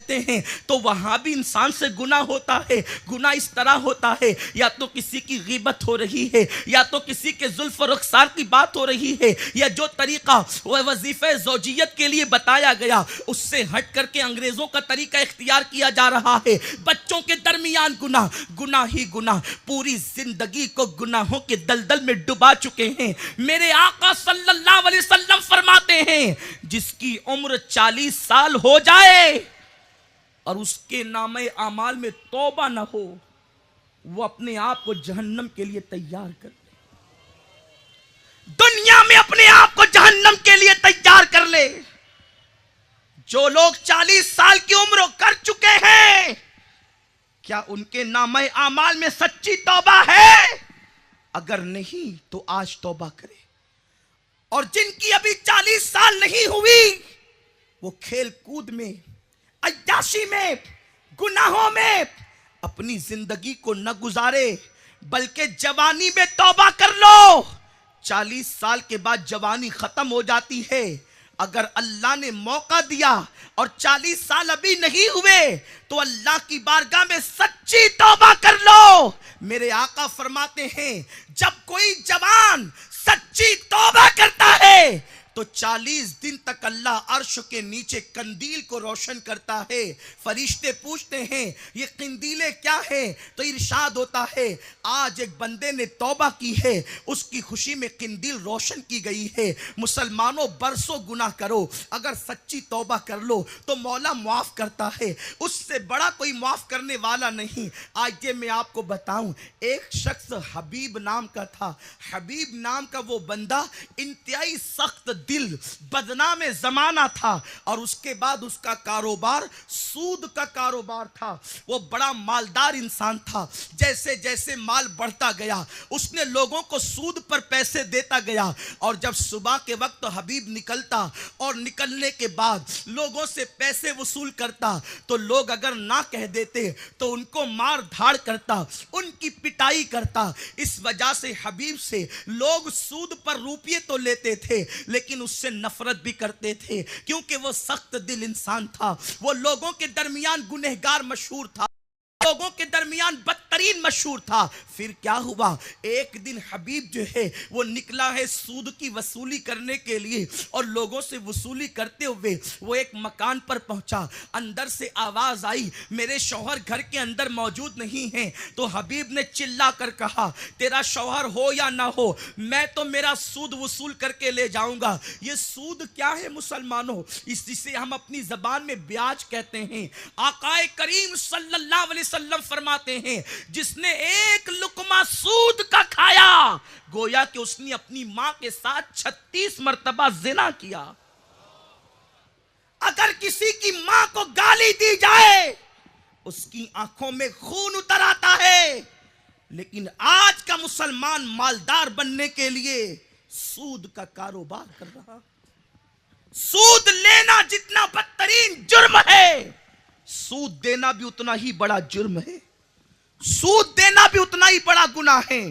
देखते हैं तो वहां भी इंसान से गुनाह होता है। गुनाह इस तरह होता है, या तो किसी की गीबत हो रही है, या तो किसी के जुल्फ और रुखसार की बात हो रही है, या जो तरीका वह वजीफे ज़ौजियत के लिए बताया गया उससे हट करके अंग्रेजों का तरीका इख्तियार किया जा रहा है। बच्चों के दरमियान गुनाह, गुनाह ही गुनाह, पूरी जिंदगी को गुनाहों के दलदल में डुबा चुके हैं। मेरे आका सल्लल्लाहु अलैहि वसल्लम फरमाते हैं, जिसकी उम्र 40 साल हो जाए और उसके नामे आमाल में तौबा न हो, वो अपने आप को जहन्नम के लिए तैयार कर ले। दुनिया में अपने आप को जहन्नम के लिए तैयार कर ले। जो लोग 40 साल की उम्र कर चुके हैं, क्या उनके नामे आमाल में सच्ची तौबा है? अगर नहीं तो आज तौबा करे। और जिनकी अभी 40 साल नहीं हुई, वो खेल कूद में, अय्याशी में, गुनाहों में अपनी जिंदगी को न गुजारे, बल्कि जवानी में तौबा कर लो। 40 साल के बाद जवानी खत्म हो जाती है। अगर अल्लाह ने मौका दिया और 40 साल अभी नहीं हुए तो अल्लाह की बारगाह में सच्ची तौबा कर लो। मेरे आका फरमाते हैं, जब कोई जवान सच्ची तौबा करता है तो 40 दिन तक अल्लाह अर्श के नीचे कंदील को रोशन करता है। फरिश्ते पूछते हैं, ये कंदीलें क्या है? तो इरशाद होता है, आज एक बंदे ने तौबा की है, उसकी खुशी में कंदील रोशन की गई है। मुसलमानों, बरसों गुनाह करो, अगर सच्ची तौबा कर लो तो मौला माफ करता है। उससे बड़ा कोई माफ करने वाला नहीं। आज ये मैं आपको बताऊं, एक शख्स हबीब नाम का था। हबीब नाम का वो बंदा इंतहाई सख्त दिल, बदनाम जमाना था, और उसके बाद उसका कारोबार सूद का कारोबार था। वो बड़ा मालदार इंसान था। जैसे जैसे माल बढ़ता गया, उसने लोगों को सूद पर पैसे देता गया। और जब सुबह के वक्त हबीब निकलता और निकलने के बाद लोगों से पैसे वसूल करता, तो लोग अगर ना कह देते तो उनको मार धाड़ करता, उनकी पिटाई करता। इस वजह से हबीब से लोग सूद पर रुपये तो लेते थे, लेकिन उससे नफरत भी करते थे, क्योंकि वो सख्त दिल इंसान था। वो लोगों के दरमियान गुनहगार मशहूर था, लोगों के दरमियान बदतरीन मशहूर था। फिर क्या हुआ, एक दिन हबीब जो है वो निकला है सूद की वसूली करने के लिए, और लोगों से वसूली करते हुए वो एक मकान पर पहुंचा। अंदर से आवाज आई, मेरे शौहर घर के अंदर मौजूद नहीं है। तो हबीब ने चिल्ला कर कहा, तेरा शौहर हो या ना हो, मैं तो मेरा सूद वसूल करके ले जाऊंगा। ये सूद क्या है मुसलमानों? इसे हम अपनी जबान में ब्याज कहते हैं। आकाए करीम सल्लल्लाहु अलैहि वसल्लम फरमाते हैं, जिसने एक लुकमा सूद का खाया, गोया कि उसने अपनी मां के साथ 36 मर्तबा जिना किया। अगर किसी की मां को गाली दी जाए, उसकी आंखों में खून उतर आता है। लेकिन आज का मुसलमान मालदार बनने के लिए सूद का कारोबार कर रहा। सूद लेना जितना बदतरीन जुर्म है, सूद देना भी उतना ही बड़ा जुर्म है। सूद देना भी उतना ही बड़ा गुनाह है।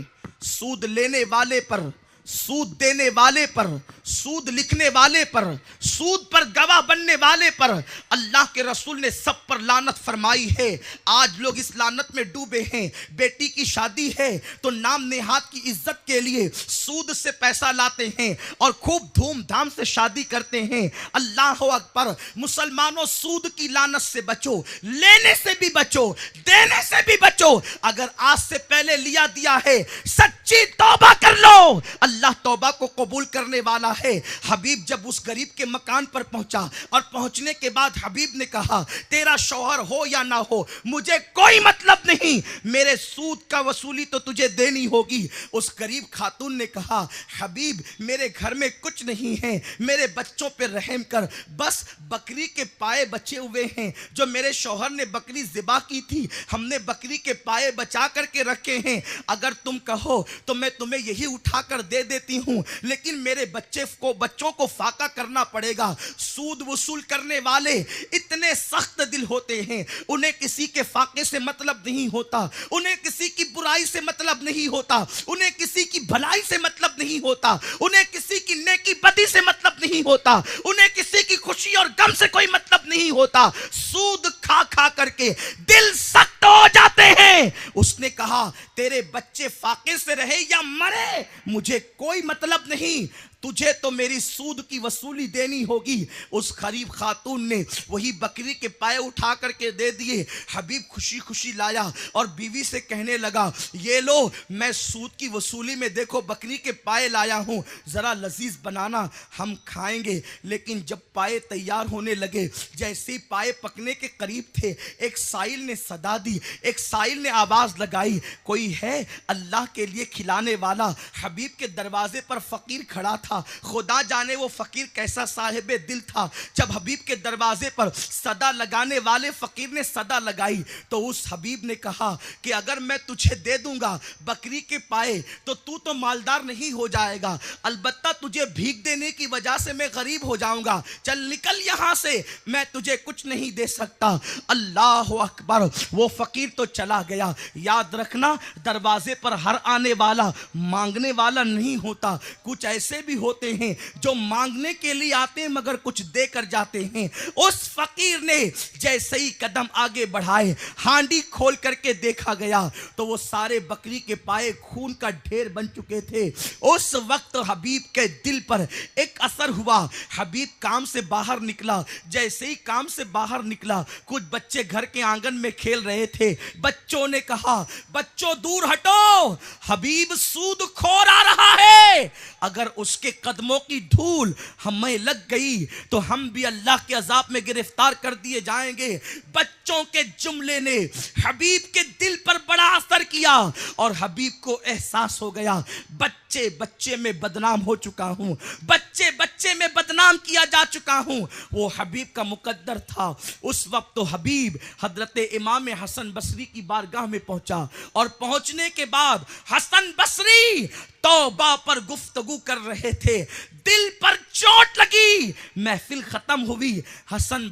सूद लेने वाले पर, सूद देने वाले पर, सूद लिखने वाले पर, सूद पर गवाह बनने वाले पर अल्लाह के रसूल ने सब पर लानत फरमाई है। आज लोग इस लानत में डूबे हैं। बेटी की शादी है तो नाम नेहात की इज्जत के लिए सूद से पैसा लाते हैं और खूब धूमधाम से शादी करते हैं। अल्लाह अकबर। मुसलमानों, सूद की लानत से बचो, लेने से भी बचो, देने से भी बचो। अगर आज से पहले लिया दिया है, सच्ची तौबा कर लो, अल्लाह तौबा को कबूल करने वाला है। हबीब जब उस गरीब के मकान पर पहुंचा, और पहुंचने के बाद हबीब ने कहा, तेरा शौहर हो या ना हो मुझे कोई मतलब नहीं, मेरे सूद का वसूली तो तुझे देनी होगी। उस गरीब खातून ने कहा, हबीब मेरे घर में कुछ नहीं है, मेरे बच्चों पे रहम कर, बस बकरी के पाए बचे हुए हैं जो मेरे शौहर ने बकरी ज़िबा की थी, हमने बकरी के पाए बचा करके रखे हैं। अगर तुम कहो तो मैं तुम्हें यही उठा कर दे देती हूं, लेकिन मेरे बच्चों को फाका करना पड़ेगा। सूद वसूल करने वाले इतने सख्त दिल होते हैं, उन्हें किसी के फाके से मतलब नहीं होता, उन्हें किसी की बुराई से मतलब नहीं होता, उन्हें किसी की भलाई से मतलब नहीं होता, उन्हें किसी की नेकी बदी से मतलब नहीं होता, उन्हें किसी की खुशी और गम से कोई मतलब नहीं होता, सूद खा खा करके दिल सख्त हो जाते हैं। उसने कहा तेरे बच्चे फाके से रहे या मरे मुझे कोई मतलब नहीं, तुझे तो मेरी सूद की वसूली देनी होगी। उस गरीब खातून ने वही बकरी के पाए उठा करके दे दिए। हबीब खुशी खुशी लाया और बीवी से कहने लगा ये लो मैं सूद की वसूली में देखो बकरी के पाए लाया हूँ, ज़रा लजीज बनाना हम खाएंगे। लेकिन जब पाए तैयार होने लगे, जैसे ही पाए पकने के करीब थे, एक साइल ने सदा दी, एक साइल ने आवाज़ लगाई कोई है अल्लाह के लिए खिलाने वाला। हबीब के दरवाजे पर फ़कीर खड़ा था, खुदा जाने वो फकीर कैसा साहिब दिल था। जब हबीब के दरवाजे पर सदा लगाने वाले फकीर ने सदा लगाई तो उस हबीब ने कहा कि अगर मैं तुझे दे दूंगा बकरी के पाए तो तू तो मालदार नहीं हो जाएगा, अलबत्ता तुझे भीख देने की वजह से मैं गरीब हो जाऊंगा, चल निकल यहां से, मैं तुझे कुछ नहीं दे सकता। अल्लाह अकबर, वो फकीर तो चला गया। याद रखना दरवाजे पर हर आने वाला मांगने वाला नहीं होता, कुछ ऐसे भी होते हैं जो मांगने के लिए आते हैं मगर कुछ देकर जाते हैं। उस फकीर ने जैसे ही कदम आगे बढ़ाए, हांडी खोल करके देखा गया तो वो सारे बकरी के पाए खून का ढेर बन चुके थे। उस वक्त हबीब के दिल पर एक असर हुआ। हबीब काम से बाहर निकला, जैसे ही काम से बाहर निकला कुछ बच्चे घर के आंगन में खेल रहे थे। बच्चों ने कहा बच्चों दूर हटो, हबीब सूद खोर आ रहा है, अगर उसके कदमों की धूल हमें लग गई तो हम भी अल्लाह के अजाब में गिरफ्तार कर दिए जाएंगे। बच्चों के जुमले ने हबीब के दिल पर बड़ा असर किया और हबीब को एहसास हो गया बच्चे बच्चे में बदनाम हो चुका हूं, बच्चे बच्चे में बदनाम किया जा चुका हूं। वो हबीब का मुकद्दर था। उस वक्त तो हबीब हजरत इमाम हसन बसरी की बारगाह में पहुंचा और पहुंचने के बाद हसन बसरी तौबा पर गुफ्तगू कर रहे थे, दिल पर चोट लगी। महफिल खत्म हुई, हसन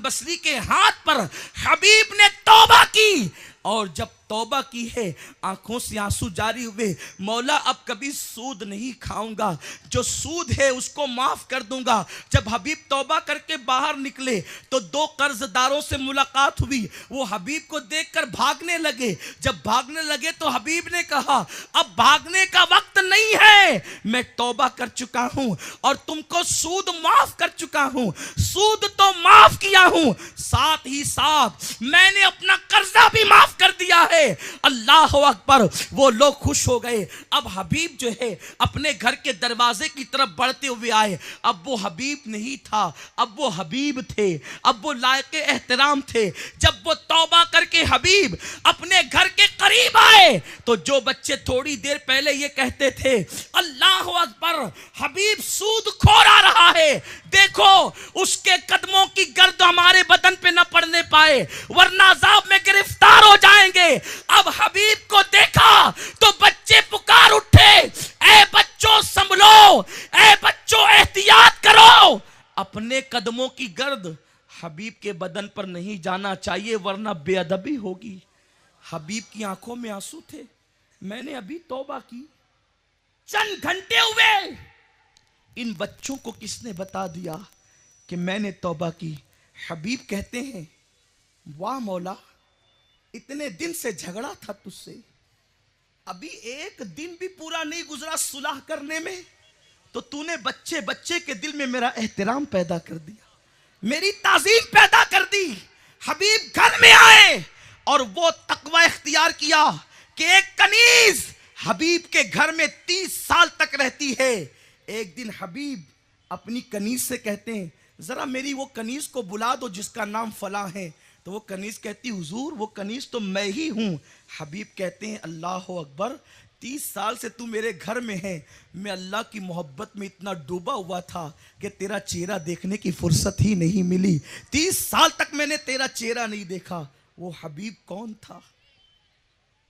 बसरी के हाथ पर हबीब ने तौबा की और जब तौबा की है आंखों से आंसू जारी हुए, मौला अब कभी सूद नहीं खाऊंगा, जो सूद है उसको माफ कर दूंगा। जब हबीब तौबा करके बाहर निकले तो दो कर्जदारों से मुलाकात हुई, वो हबीब को देखकर भागने लगे। जब भागने लगे तो हबीब ने कहा अब भागने का वक्त नहीं है, मैं तौबा कर चुका हूं और तुमको सूद माफ कर चुका हूं, सूद तो माफ किया हूं, साथ ही साथ मैंने अपना कर्जा भी माफ कर दिया है। अल्लाह अकबर, वो लोग खुश हो गए। अब हबीब जो है अपने घर के दरवाजे की तरफ बढ़ते हुए आए। अब वो हबीब नहीं था, अब वो हबीब थे, अब वो लायक एहतराम थे। जब वो तौबा करके हबीब अपने घर के करीब आए तो जो बच्चे थोड़ी देर पहले ये कहते थे अल्लाह अकबर हबीब सूद खोर आ रहा है, देखो उसके कदमों की गर्द हमारे बदन पे न पड़ने पाए वरना अजाब में गिरफ्तार हो जाएंगे। अब हबीब को देखा तो बच्चे पुकार उठे, ए बच्चों संभलो, ए बच्चों एहतियात करो, अपने कदमों की गर्द हबीब के बदन पर नहीं जाना चाहिए वरना बेअदबी होगी। हबीब की आंखों में आंसू थे। मैंने अभी तौबा की, चंद घंटे हुए, इन बच्चों को किसने बता दिया कि मैंने तौबा की। हबीब कहते हैं वाह मौला, इतने दिन से झगड़ा था तुझसे, अभी एक दिन भी पूरा नहीं गुजरा सुलह करने में, तो तूने बच्चे बच्चे के दिल में मेरा एहतराम पैदा कर दिया, मेरी ताजीम पैदा कर दी। हबीब घर में आए और वो तकवा इख्तियार किया कि एक कनीज हबीब के घर में 30 साल तक रहती है। एक दिन हबीब अपनी कनीज से कहते हैं जरा मेरी वो कनीज को बुला दो जिसका नाम फलां है। तो वो कनीज कहती हुजूर वो कनीज तो मैं ही हूँ। हबीब कहते हैं अल्लाह अकबर, 30 साल से तू मेरे घर में है, मैं अल्लाह की मोहब्बत में इतना डूबा हुआ था कि तेरा चेहरा देखने की फुर्सत ही नहीं मिली, 30 साल तक मैंने तेरा चेहरा नहीं देखा। वो हबीब कौन था?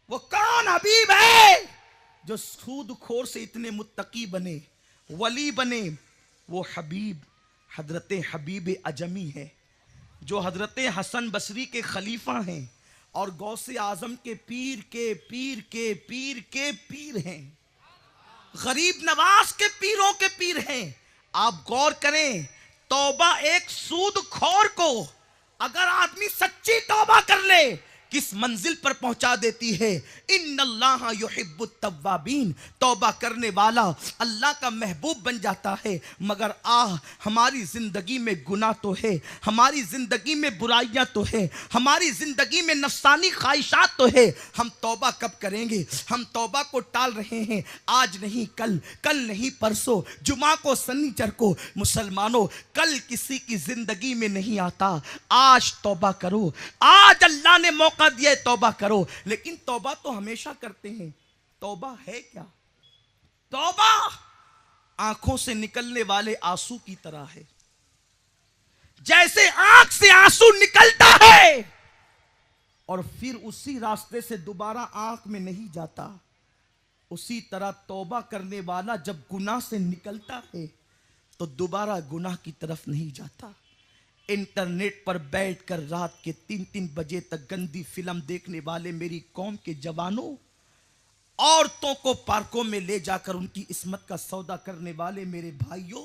वो कौन हबीब है जो सूदखोर से इतने मुत्तकी बने, वली बने? वो हबीब हजरत हबीब अजमी है जो हजरत हसन बसरी के खलीफा हैं और गौसे आजम के पीर के पीर के पीर के पीर हैं, गरीब नवाज के पीरों के पीर हैं। आप गौर करें, तौबा एक सूदखोर को अगर आदमी सच्ची तौबा कर ले किस मंजिल पर पहुंचा देती है। इन्नल्लाह युहिब्बुत तव्वाबीन, तौबा करने वाला अल्लाह का महबूब बन जाता है। मगर हमारी जिंदगी में गुनाह तो है, हमारी जिंदगी में बुराइयां तो है, हमारी जिंदगी में नफसानी ख्वाहिशात तो है। हम तौबा कब करेंगे? हम तौबा को टाल रहे हैं। आज नहीं कल, कल नहीं परसों, जुमा को शनिचर को। मुसलमानों, कल किसी की जिंदगी में नहीं आता। आज तौबा करो, आज अल्लाह ने मौका दिया है, तौबा करो। लेकिन तौबा तो हमेशा करते हैं। तौबा है क्या? तौबा आंखों से निकलने वाले आंसू की तरह है। जैसे आंख से आंसू निकलता है और फिर उसी रास्ते से दोबारा आंख में नहीं जाता, उसी तरह तौबा करने वाला जब गुनाह से निकलता है तो दोबारा गुनाह की तरफ नहीं जाता। इंटरनेट पर बैठकर रात के 3-3 बजे तक गंदी फिल्म देखने वाले मेरी कौम के जवानों, औरतों को पार्कों में ले जाकर उनकी इस्मत का सौदा करने वाले मेरे भाइयों,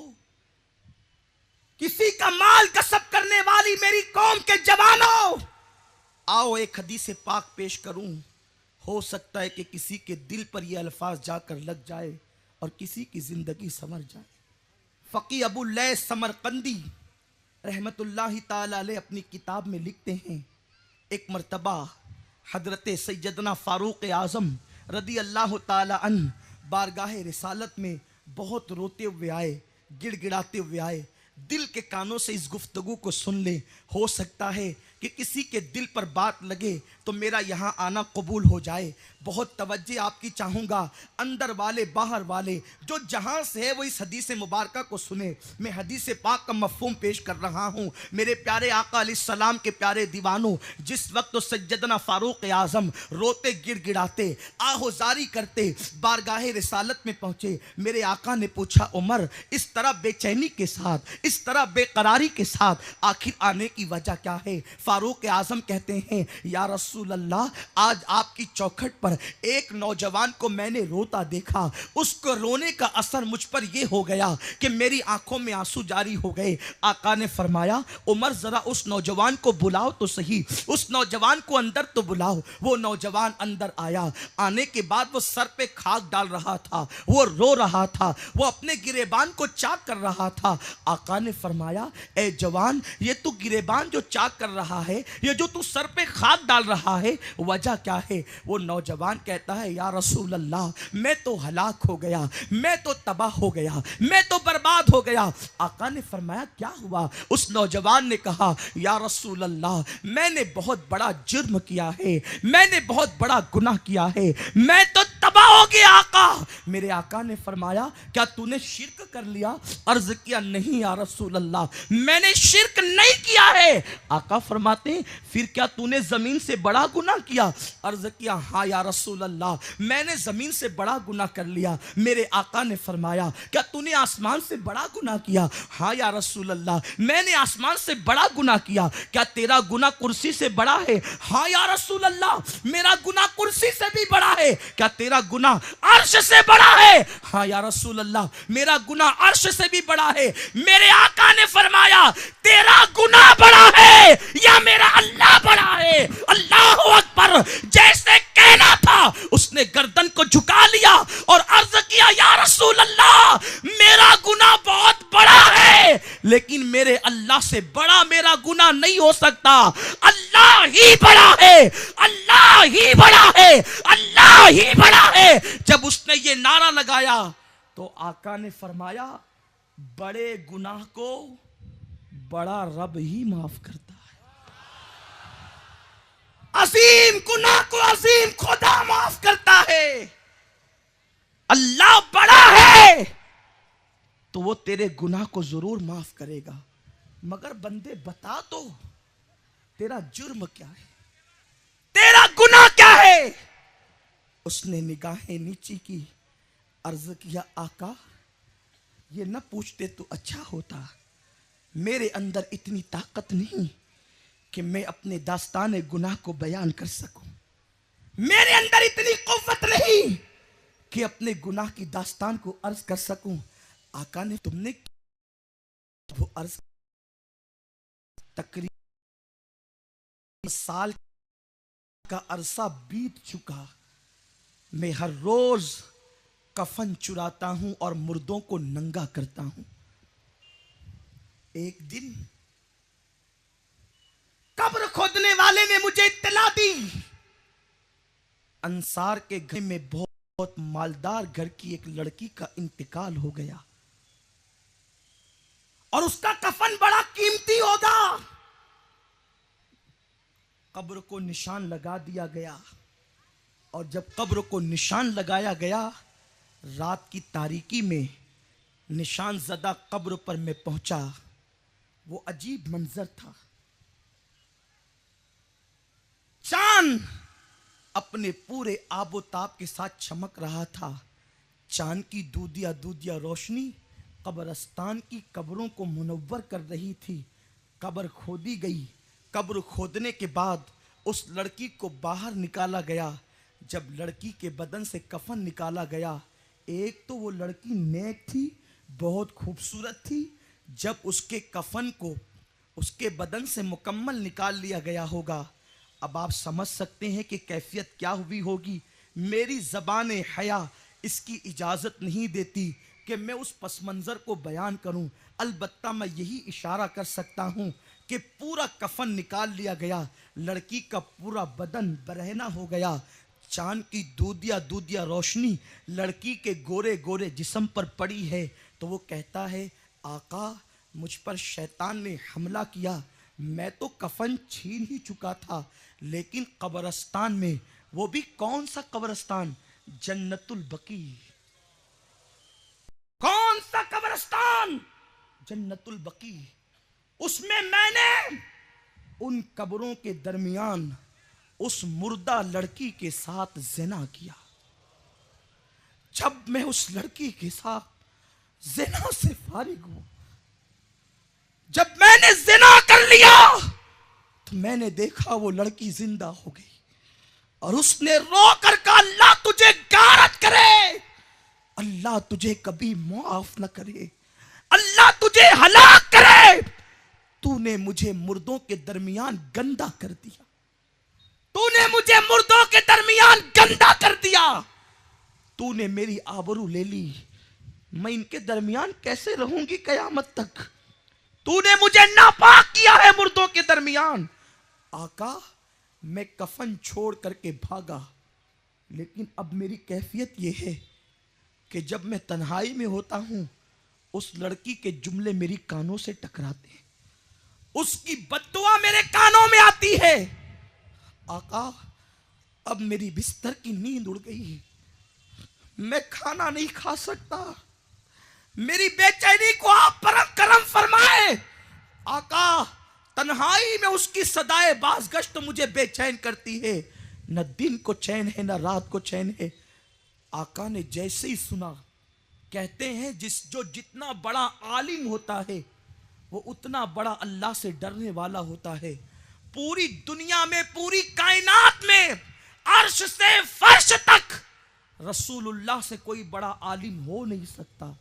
किसी का माल कसब करने वाली मेरी कौम के जवानों, आओ एक हदीस पाक पेश करूं। हो सकता है कि किसी के दिल पर यह अल्फाज जाकर लग जाए और किसी की जिंदगी संवर जाए। फकी अबू लैस समरकंदी रहमतुल्लाहि ताला अलैह अपनी किताब में लिखते हैं, एक मर्तबा हजरत सैयदना फारूक आज़म रदी अल्लाह ताला अन्हु बारगाह रिसालत में बहुत रोते हुए आए, गिड़गिड़ाते हुए आए। दिल के कानों से इस गुफ्तगू को सुन ले। हो सकता है कि किसी के दिल पर बात लगे तो मेरा यहाँ आना कबूल हो जाए। बहुत तवज्जो आपकी चाहूँगा, अंदर वाले बाहर वाले जो जहाँ से है वो इस हदीस मुबारक को सुने। मैं हदीस पाक का मफ़हूम पेश कर रहा हूँ। मेरे प्यारे आका अलैहिस्सलाम के प्यारे दीवानों, जिस वक्त तो सैयदना फारूक आज़म रोते गिड़गिड़ाते आहोजारी करते बारगाह रिसालत में पहुँचे, मेरे आका ने पूछा, उमर इस तरह बेचैनी के साथ, इस तरह बेकरारी के साथ आखिर आने की वजह क्या है? फारूक आज़म कहते हैं, या रसूल अल्लाह, आज आपकी चौखट पर एक नौजवान को मैंने रोता देखा। उसको रोने का असर मुझ पर यह हो गया कि मेरी आंखों में आंसू जारी हो गए। आका ने फरमाया, उमर जरा उस नौजवान को बुलाओ तो सही, उस नौजवान को अंदर तो बुलाओ। वो नौजवान अंदर आया। आने के बाद वो सर पे खाक डाल रहा था, वो रो रहा था, वो अपने गिरेबान को चाक कर रहा था। आका ने फरमाया, ए जवान, ये तू गिरेबान जो चाक कर रहा है, ये जो तू सर पे खाक डाल रहा है, वजह क्या है? वो नौजवान कहता है, या रसूल अल्लाह, मैं तो हलाक हो गया, मैं तो तबाह हो गया, मैं तो बर्बाद हो गया। आका ने फरमाया, क्या हुआ? उस नौजवान ने कहा, या रसूल अल्लाह, मैंने बहुत बड़ा जुर्म किया है, मैंने बहुत बड़ा गुनाह किया है, मैं तो तबाह हो गया। आका, मेरे आका ने फरमाया, क्या तूने शिर्क कर लिया? अर्ज किया, नहीं या रसूल अल्लाह, मैंने शिर्क नहीं किया है। आका फरमाते, फिर क्या तूने जमीन से बड़ा गुनाह किया? अर्ज किया, हाँ या रसूल अल्लाह, मैंने जमीन से बड़ा गुनाह कर लिया। मेरे आका ने फरमाया, क्या तूने आसमान से बड़ा गुनाह किया? हाँ या रसूल अल्लाह, मैंने आसमान से बड़ा गुनाह किया। क्या तेरा गुनाह कुर्सी से बड़ा है? हाँ या रसूल अल्लाह, मेरा गुनाह कुर्सी से भी बड़ा है। क्या तेरा गुनाह अर्श से बड़ा है? हाँ या रसूल अल्लाह, मेरा गुनाह अर्श से भी बड़ा है। मेरे आका ने फरमाया, तेरा गुनाह बड़ा है या मेरा अल्लाह बड़ा है? अल्लाह अकबर। जैसे कहना था उसने गर्दन को झुका लिया और अर्ज किया, या रसूल अल्लाह, मेरा गुनाह बहुत बड़ा है, लेकिन मेरे अल्लाह से बड़ा मेरा गुनाह नहीं हो सकता। अल्लाह ही बड़ा है, अल्लाह ही बड़ा है, अल्लाह ही बड़ा है। जब उसने ये नारा लगाया तो आका ने फरमाया, बड़े गुनाह को बड़ा रब ही माफ करता है, अजीम गुनाह को अजीम खुदा माफ करता है। अल्लाह बड़ा है तो वो तेरे गुनाह को जरूर माफ करेगा। मगर बंदे बता तो, तेरा जुर्म क्या है, तेरा गुनाह क्या है? उसने निगाहें नीची की, अर्ज किया, आका, ये न पूछते तो अच्छा होता। मेरे अंदर इतनी ताकत नहीं कि मैं अपने दास्तान गुनाह को बयान कर सकूं। मेरे अंदर इतनी कुव्वत नहीं कि अपने गुनाह की दास्तान को अर्ज कर सकूं। आका ने, तुमने वो अर्ज तकरीबन साल का अरसा बीत चुका। मैं हर रोज कफन चुराता हूं और मुर्दों को नंगा करता हूं। एक दिन कब्र खोदने वाले ने मुझे इत्तला दी, अंसार के घर में बहुत मालदार घर की एक लड़की का इंतकाल हो गया और उसका कफन बड़ा कीमती होगा। कब्र को निशान लगा दिया गया और जब कब्र को निशान लगाया गया, रात की तारीकी में निशान ज़दा कब्र पर मैं पहुंचा। वो अजीब मंजर था। चांद अपने पूरे आबोताब के साथ चमक रहा था। चांद की दूधिया दूधिया रोशनी कब्रिस्तान की कब्रों को मुनव्वर कर रही थी। कब्र खोदी गई। कब्र खोदने के बाद उस लड़की को बाहर निकाला गया। जब लड़की के बदन से कफन निकाला गया, एक तो वो लड़की नेक थी, बहुत खूबसूरत थी। जब उसके कफन को उसके बदन से मुकम्मल निकाल लिया गया होगा, अब आप समझ सकते हैं कि कैफियत क्या हुई होगी। मेरी ज़बान हया इसकी इजाज़त नहीं देती कि मैं उस पस मंज़र को बयान करूं। अलबत्ता मैं यही इशारा कर सकता हूं कि पूरा कफन निकाल लिया गया, लड़की का पूरा बदन बरहना हो गया। चांद की दूधिया दूधिया रोशनी लड़की के गोरे गोरे जिस्म पर पड़ी है तो वो कहता है, आका मुझ पर शैतान ने हमला किया। मैं तो कफन छीन ही चुका था, लेकिन कब्रिस्तान में, वो भी कौन सा कब्रिस्तान, जन्नतुल बकी। कौन सा कब्रिस्तान, जन्नतुल बकी। उसमें मैंने उन कब्रों के दरमियान उस मुर्दा लड़की के साथ ज़िना किया। जब मैं उस लड़की के साथ ज़िना से फारिग हुआ, जब मैंने ज़िना कर लिया तो मैंने देखा वो लड़की जिंदा हो गई और उसने रो कर कहा, अल्लाह तुझे गारत करे, अल्लाह तुझे कभी माफ न करे, अल्लाह तुझे हलाक करे। तूने मुझे मुर्दों के दरमियान गंदा कर दिया, तूने मुझे मुर्दों के दरमियान गंदा कर दिया, तूने मेरी आबरू ले ली। मैं इनके दरमियान कैसे रहूंगी कयामत तक। तूने मुझे नापाक किया है मुर्दों के दरमियान। आका मैं कफन छोड़ करके भागा, लेकिन अब मेरी कैफियत यह है कि जब मैं तन्हाई में होता हूं, उस लड़की के जुमले मेरी कानों से टकराते हैं, उसकी बद्दुआ मेरे कानों में आती है। आका अब मेरी बिस्तर की नींद उड़ गई है, मैं खाना नहीं खा सकता, मेरी बेचैनी को आप करम फरमाए। आका तन्हाई में उसकी सदाए बाज़गश्त मुझे बेचैन करती है, न दिन को चैन है न रात को चैन है। आका ने जैसे ही सुना, कहते हैं जितना बड़ा आलिम होता है वो उतना बड़ा अल्लाह से डरने वाला होता है। पूरी दुनिया में, पूरी कायनात में, अर्श से फर्श तक रसूलुल्लाह से कोई बड़ा आलिम हो नहीं सकता।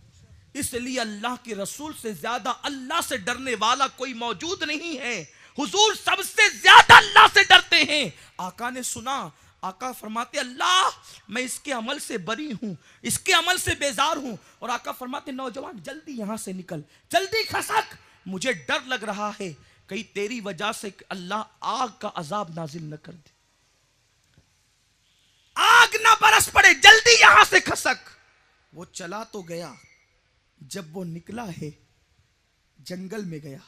इसलिए अल्लाह के रसूल से ज्यादा अल्लाह से डरने वाला कोई मौजूद नहीं है। हुजूर सबसे ज्यादा अल्लाह से डरते हैं। आका ने सुना, आका फरमाते, अल्लाह मैं इसके अमल से बरी हूं, इसके अमल से बेजार हूं। और आका फरमाते, नौजवान जल्दी यहां से निकल, जल्दी खसक, मुझे डर लग रहा है कहीं तेरी वजह से अल्लाह आग का अजाब नाजिल न कर दे, आग ना बरस पड़े, जल्दी यहां से खसक। वो चला तो गया, जब वो निकला है जंगल में गया,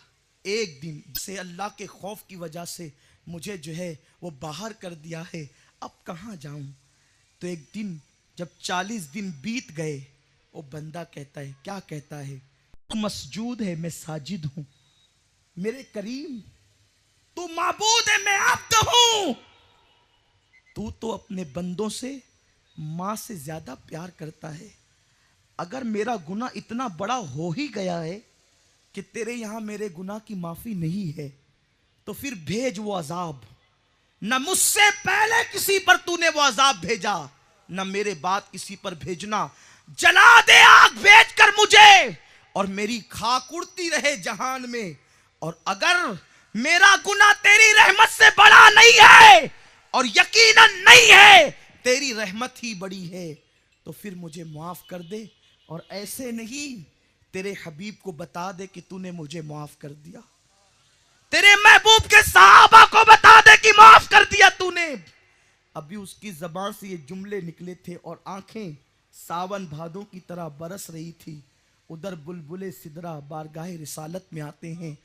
एक दिन से अल्लाह के खौफ की वजह से मुझे जो है वो बाहर कर दिया है, अब कहाँ जाऊं। तो एक दिन जब 40 दिन बीत गए, वो बंदा कहता है, क्या कहता है, तू मसजूद है मैं साजिद हूं, मेरे करीम तू माबूद है मैं अब्द हूं। तू तो अपने बंदों से मां से ज्यादा प्यार करता है, अगर मेरा गुनाह इतना बड़ा हो ही गया है कि तेरे यहां मेरे गुनाह की माफी नहीं है, तो फिर भेज वो अजाब। न मुझसे पहले किसी पर तूने वो अजाब भेजा, न मेरे बाद किसी पर भेजना। जला दे आग भेज कर मुझे, और मेरी खाक उड़ती रहे जहान में। और अगर मेरा गुनाह तेरी रहमत से बड़ा नहीं है और यकीनन नहीं है तेरी रहमत ही बड़ी है, तो फिर मुझे माफ कर दे। और ऐसे नहीं, तेरे हबीब को बता दे कि तूने मुझे माफ कर दिया। तेरे महबूब के सहाबा को बता दे कि माफ कर दिया तूने। अभी उसकी जबान से ये जुमले निकले थे और आंखें सावन भादों की तरह बरस रही थी। उधर बुलबुले सिदरा बारगाह रिसालत में आते हैं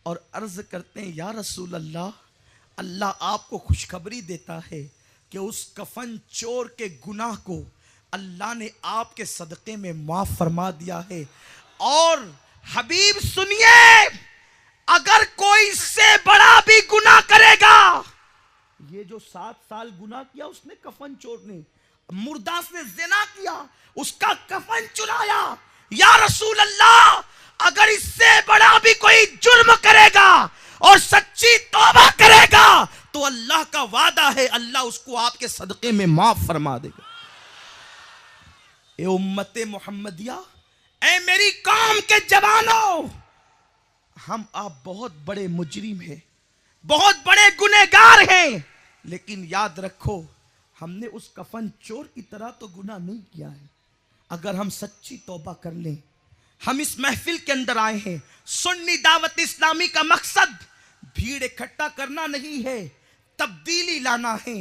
और अर्ज करते हैं, या रसूल अल्लाह, अल्लाह आपको खुशखबरी देता है कि उस कफन चोर के गुनाह को अल्लाह ने आपके सदक़े में माफ फरमा दिया है। और हबीब सुनिए, अगर कोई इससे बड़ा भी गुनाह करेगा, ये जो 7 साल गुनाह किया उसने, कफन चोर ने, मुर्दा से ज़िना किया, उसका कफन चुराया, या रसूल अल्लाह, अगर इससे बड़ा भी कोई जुर्म करेगा और सच्ची तौबा करेगा तो अल्लाह का वादा है, अल्लाह उसको आपके सदक़े में माफ फरमा देगा। ए उम्मते मोहम्मदिया, ए मेरी कौम के जवानों, हम आप बहुत बड़े मुजरिम हैं, बहुत बड़े गुनहगार हैं, लेकिन याद रखो हमने उस कफन चोर की तरह तो गुनाह नहीं किया है। अगर हम सच्ची तौबा कर लें, हम इस महफिल के अंदर आए हैं, सुन्नी दावत इस्लामी का मकसद भीड़ इकट्ठा करना नहीं है, तब्दीली लाना है,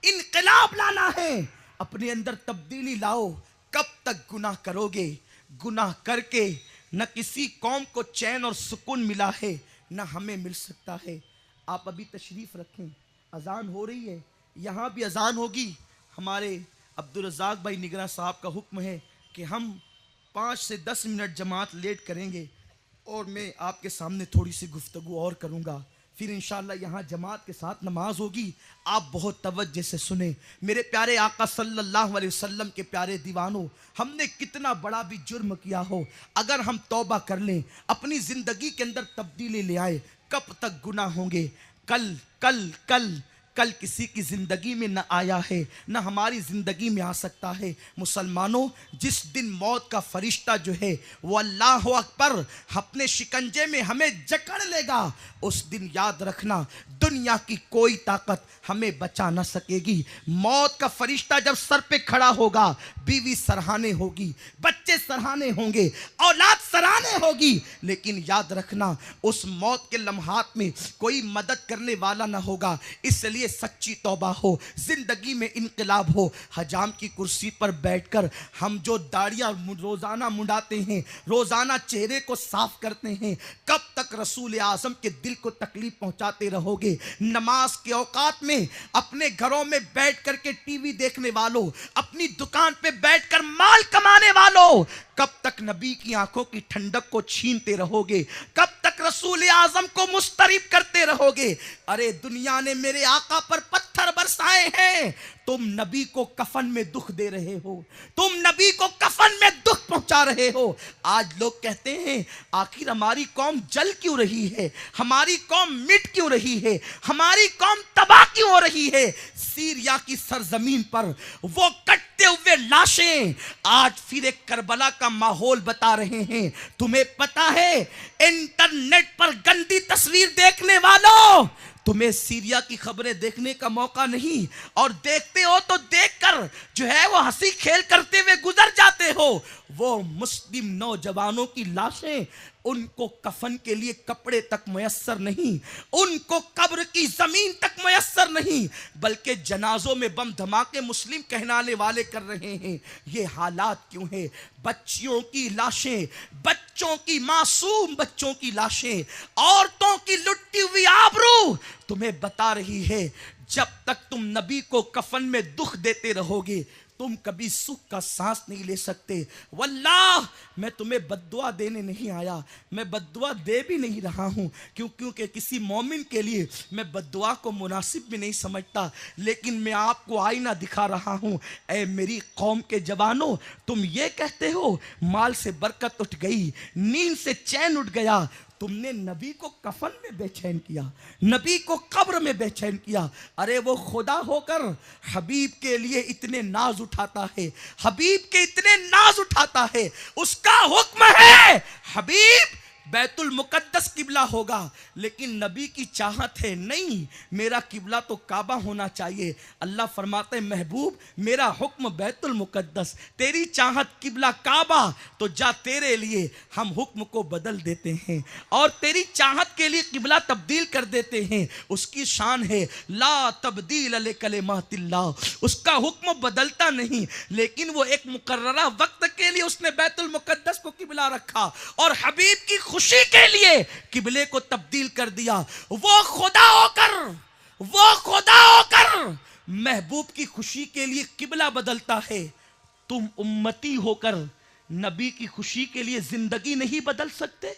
इनकलाब लाना है। अपने अंदर तब्दीली लाओ। कब तक गुनाह करोगे? गुनाह करके न किसी कौम को चैन और सुकून मिला है, न हमें मिल सकता है। आप अभी तशरीफ रखें, अजान हो रही है, यहाँ भी अजान होगी। हमारे अब्दुल रज़ाक भाई निगरान साहब का हुक्म है कि हम 5 से 10 मिनट जमात लेट करेंगे और मैं आपके सामने थोड़ी सी गुफ्तगू और करूँगा। फिर इंशाअल्लाह यहाँ जमात के साथ नमाज होगी। आप बहुत तवज्जो से सुने। मेरे प्यारे आका सल्लल्लाहु अलैहि वसल्लम के प्यारे दीवानों, हमने कितना बड़ा भी जुर्म किया हो, अगर हम तौबा कर लें, अपनी ज़िंदगी के अंदर तब्दीली ले आए, कब तक गुनाह होंगे? कल कल कल कल किसी की ज़िंदगी में न आया है, न हमारी ज़िंदगी में आ सकता है। मुसलमानों, जिस दिन मौत का फरिश्ता जो है वो अल्लाह अकबर अपने शिकंजे में हमें जकड़ लेगा, उस दिन याद रखना दुनिया की कोई ताकत हमें बचा ना सकेगी। मौत का फरिश्ता जब सर पे खड़ा होगा, बीवी सराहने होगी, बच्चे सराहने होंगे, औलाद सराहने होगी, लेकिन याद रखना उस मौत के लम्हात में कोई मदद करने वाला ना होगा। इसलिए सच्ची तौबा हो, जिंदगी में इनकलाब हो। हजाम की कुर्सी पर बैठकर हम जो दाढ़ियाँ रोजाना मुंडाते हैं, रोजाना चेहरे को साफ करते हैं, कब तक रसूल आज़म के दिल को तकलीफ पहुंचाते रहोगे? नमाज के औकात में अपने घरों में बैठ करके टीवी देखने वालों, अपनी दुकान पे बैठकर माल कमाने वालों, कब तक नबी की आंखों की ठंडक को छीनते रहोगे? कब तक रसूल आज़म को मुस्तरिब करते रहोगे? अरे दुनिया ने मेरे आका पर पत्थर बरसाए हैं, तुम नबी को कफन में दुख दे रहे हो, तुम नबी को कफन में दुख पहुंचा रहे हो। आज लोग कहते हैं आखिर हमारी कौम जल क्यों रही है, हमारी कौम मिट क्यों रही है, हमारी कौम तबाह क्यों हो रही है? सीरिया की सरजमीन पर वो कटते हुए लाशें आज फिर एक करबला का माहौल बता रहे हैं। तुम्हें पता है, इंटरनेट पर गंदी तस्वीर देखने वालों, तुम्हें सीरिया की खबरें देखने का मौका नहीं, और देखते हो तो देखकर जो है वो हंसी खेल करते हुए गुजर जाते हो। वो मुस्लिम नौजवानों की लाशें, उनको कफन के लिए कपड़े तक मुयस्सर नहीं, उनको कब्र की जमीन तक मुयस्सर नहीं, बल्कि जनाजों में बम धमाके मुस्लिम कहलाने वाले कर रहे हैं। ये हालात क्यों है? बच्चियों की लाशें, बच्चों की, मासूम बच्चों की लाशें, औरतों की लुटी हुई आबरू तुम्हें बता रही है, जब तक तुम नबी को कफन में दुख देते रहोगे, तुम कभी सुख का सांस नहीं ले सकते। वल्लाह, मैं तुम्हें बद्दुआ देने नहीं आया, मैं बद्दुआ दे भी नहीं रहा हूँ, क्योंकि किसी मोमिन के लिए मैं बद्दुआ को मुनासिब भी नहीं समझता, लेकिन मैं आपको आईना दिखा रहा हूँ। ऐ मेरी कौम के जवानों, तुम ये कहते हो माल से बरकत उठ गई, नींद से चैन उठ गया, तुमने नबी को कफन में बेचैन किया, नबी को कब्र में बेचैन किया। अरे वो खुदा होकर हबीब के लिए इतने नाज उठाता है, हबीब के इतने नाज उठाता है, उसका हुक्म है हबीब बैतुल मुकद्दस किबला होगा, लेकिन नबी की चाहत है नहीं, मेरा किबला तो काबा होना चाहिए। अल्लाह फरमाते महबूब मेरा हुक्म बैतुल मुकद्दस, तेरी चाहत किबला काबा, तो जा तेरे लिए हम हुक्म को बदल देते हैं और तेरी चाहत के लिए किबला तब्दील कर देते हैं। उसकी शान है ला तब्दील लिकलिमातिल्लाह, उसका हुक्म बदलता नहीं, लेकिन वो एक मुकर्ररा वक्त के लिए उसने बैतुल मुकद्दस को किबला रखा और हबीब की खुशी के लिए किबले को तब्दील कर दिया। वो खुदा होकर महबूब की खुशी के लिए किबला बदलता है। तुम उम्मती होकर नबी की खुशी के लिए जिंदगी नहीं बदल सकते?